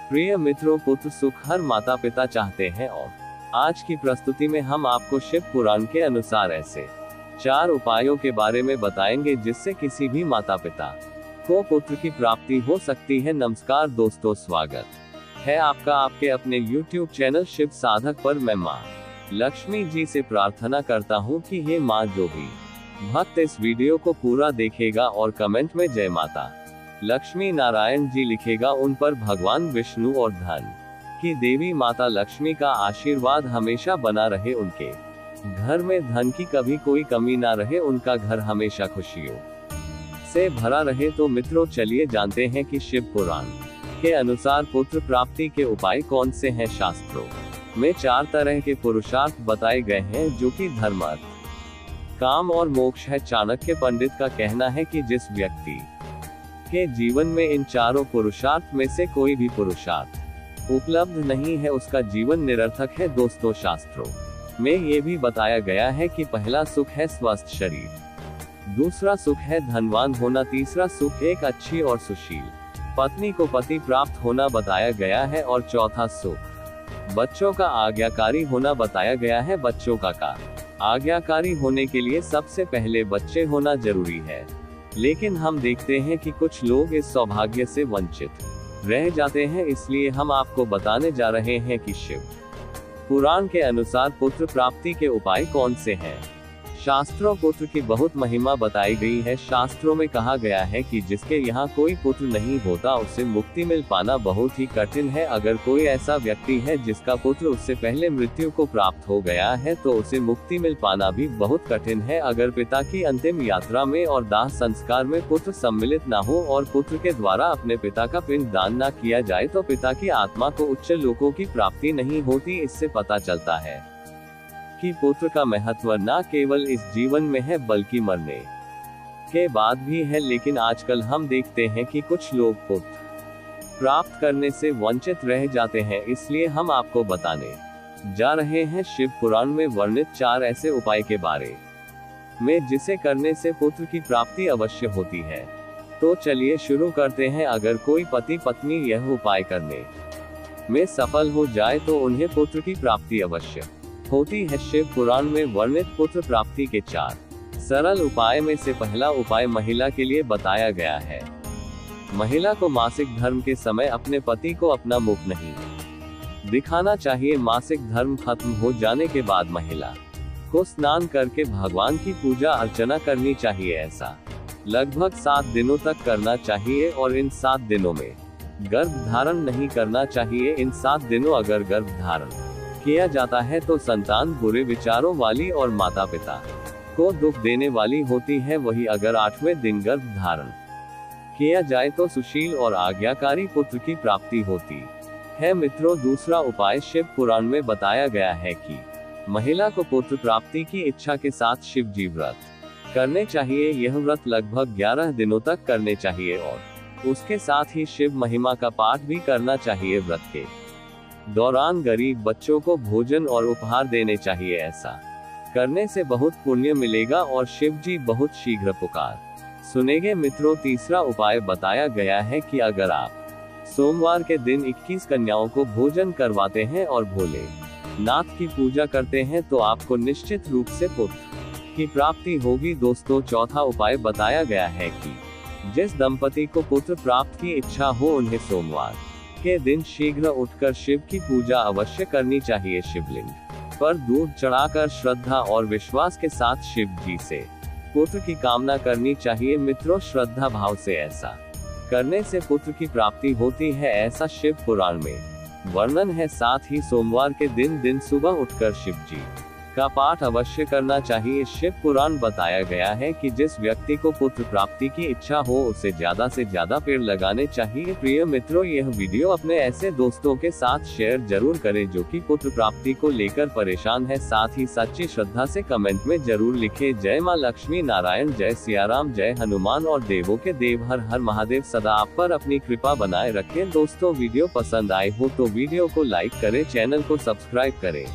प्रिय मित्रों, पुत्र सुख हर माता पिता चाहते हैं और आज की प्रस्तुति में हम आपको शिव पुराण के अनुसार ऐसे 4 उपायों के बारे में बताएंगे जिससे किसी भी माता पिता को पुत्र की प्राप्ति हो सकती है। नमस्कार दोस्तों, स्वागत है आपका आपके अपने YouTube चैनल शिव साधक पर। मैं माँ लक्ष्मी जी से प्रार्थना करता हूँ कि हे माँ, जो भी भक्त इस वीडियो को पूरा देखेगा और कमेंट में जय माता लक्ष्मी नारायण जी लिखेगा, उन पर भगवान विष्णु और धन की देवी माता लक्ष्मी का आशीर्वाद हमेशा बना रहे, उनके घर में धन की कभी कोई कमी ना रहे, उनका घर हमेशा खुशियों से भरा रहे। तो मित्रों, चलिए जानते हैं कि शिव पुराण के अनुसार पुत्र प्राप्ति के उपाय कौन से हैं। शास्त्रों में 4 तरह के पुरुषार्थ बताए गए हैं, जो कि धर्म, अर्थ, काम और मोक्ष है। चाणक्य पंडित का कहना है कि जिस व्यक्ति के जीवन में इन चारों पुरुषार्थ में से कोई भी पुरुषार्थ उपलब्ध नहीं है, उसका जीवन निरर्थक है। दोस्तों, शास्त्रों में ये भी बताया गया है कि पहला सुख है स्वस्थ शरीर, दूसरा सुख है धनवान होना, तीसरा सुख एक अच्छी और सुशील पत्नी को पति प्राप्त होना बताया गया है, और चौथा सुख बच्चों का आज्ञाकारी होना बताया गया है। बच्चों का आज्ञाकारी होने के लिए सबसे पहले बच्चे होना जरूरी है, लेकिन हम देखते हैं कि कुछ लोग इस सौभाग्य से वंचित रह जाते हैं। इसलिए हम आपको बताने जा रहे हैं कि शिव पुराण के अनुसार पुत्र प्राप्ति के उपाय कौन से हैं। शास्त्रों पुत्र की बहुत महिमा बताई गई है। शास्त्रों में कहा गया है कि जिसके यहाँ कोई पुत्र नहीं होता उसे मुक्ति मिल पाना बहुत ही कठिन है। अगर कोई ऐसा व्यक्ति है जिसका पुत्र उससे पहले मृत्यु को प्राप्त हो गया है तो उसे मुक्ति मिल पाना भी बहुत कठिन है। अगर पिता की अंतिम यात्रा में और दाह संस्कार में पुत्र सम्मिलित न हो और पुत्र के द्वारा अपने पिता का पिंड दान न किया जाए तो पिता की आत्मा को उच्च लोकों की प्राप्ति नहीं होती। इससे पता चलता है कि पुत्र का महत्व न केवल इस जीवन में है बल्कि मरने के बाद भी है। लेकिन आजकल हम देखते हैं कि कुछ लोग पुत्र प्राप्त करने से वंचित रह जाते हैं। इसलिए हम आपको बताने जा रहे हैं शिव पुराण में वर्णित 4 ऐसे उपाय के बारे में जिसे करने से पुत्र की प्राप्ति अवश्य होती है। तो चलिए शुरू करते हैं। अगर कोई पति पत्नी यह उपाय करने में सफल हो जाए तो उन्हें पुत्र की प्राप्ति अवश्य होती है। शिव पुराण में वर्णित पुत्र प्राप्ति के 4 सरल उपाय में से पहला उपाय महिला के लिए बताया गया है। महिला को मासिक धर्म के समय अपने पति को अपना मुख नहीं दिखाना चाहिए। मासिक धर्म खत्म हो जाने के बाद महिला को स्नान करके भगवान की पूजा अर्चना करनी चाहिए। ऐसा लगभग 7 दिनों तक करना चाहिए और इन 7 दिनों में गर्भ धारण नहीं करना चाहिए। इन 7 दिनों अगर गर्भ धारण किया जाता है तो संतान बुरे विचारों वाली और माता पिता को दुख देने वाली होती है। वही अगर 8वें दिन गर्भ धारण किया जाए तो सुशील और आज्ञाकारी पुत्र की प्राप्ति होती है। मित्रों, दूसरा उपाय शिव पुराण में बताया गया है कि महिला को पुत्र प्राप्ति की इच्छा के साथ शिव जी व्रत करने चाहिए। यह व्रत लगभग 11 दिनों तक करने चाहिए और उसके साथ ही शिव महिमा का पाठ भी करना चाहिए। व्रत के दौरान गरीब बच्चों को भोजन और उपहार देने चाहिए। ऐसा करने से बहुत पुण्य मिलेगा और शिव जी बहुत शीघ्र पुकार सुनेंगे। मित्रों, तीसरा उपाय बताया गया है कि अगर आप सोमवार के दिन 21 कन्याओं को भोजन करवाते हैं और भोले नाथ की पूजा करते हैं तो आपको निश्चित रूप से पुत्र की प्राप्ति होगी। दोस्तों, चौथा उपाय बताया गया है कि जिस दंपति को पुत्र प्राप्त की इच्छा हो उन्हें सोमवार के दिन शीघ्र उठकर शिव की पूजा अवश्य करनी चाहिए। शिवलिंग पर दूध चढ़ाकर श्रद्धा और विश्वास के साथ शिव जी से पुत्र की कामना करनी चाहिए। मित्रों, श्रद्धा भाव से ऐसा करने से पुत्र की प्राप्ति होती है, ऐसा शिव पुराण में वर्णन है। साथ ही सोमवार के दिन सुबह उठकर शिव जी का पाठ अवश्य करना चाहिए। शिव पुराण बताया गया है कि जिस व्यक्ति को पुत्र प्राप्ति की इच्छा हो उसे ज्यादा से ज्यादा पेड़ लगाने चाहिए। प्रिय मित्रों, यह वीडियो अपने ऐसे दोस्तों के साथ शेयर जरूर करें जो कि पुत्र प्राप्ति को लेकर परेशान है। साथ ही सच्ची श्रद्धा से कमेंट में जरूर लिखें जय मां लक्ष्मी नारायण, जय सियाराम, जय हनुमान और देवों के देव हर हर महादेव सदा आप पर अपनी कृपा बनाए रखें। दोस्तों, वीडियो पसंद आए हो तो वीडियो को लाइक करें, चैनल को सब्सक्राइब करें।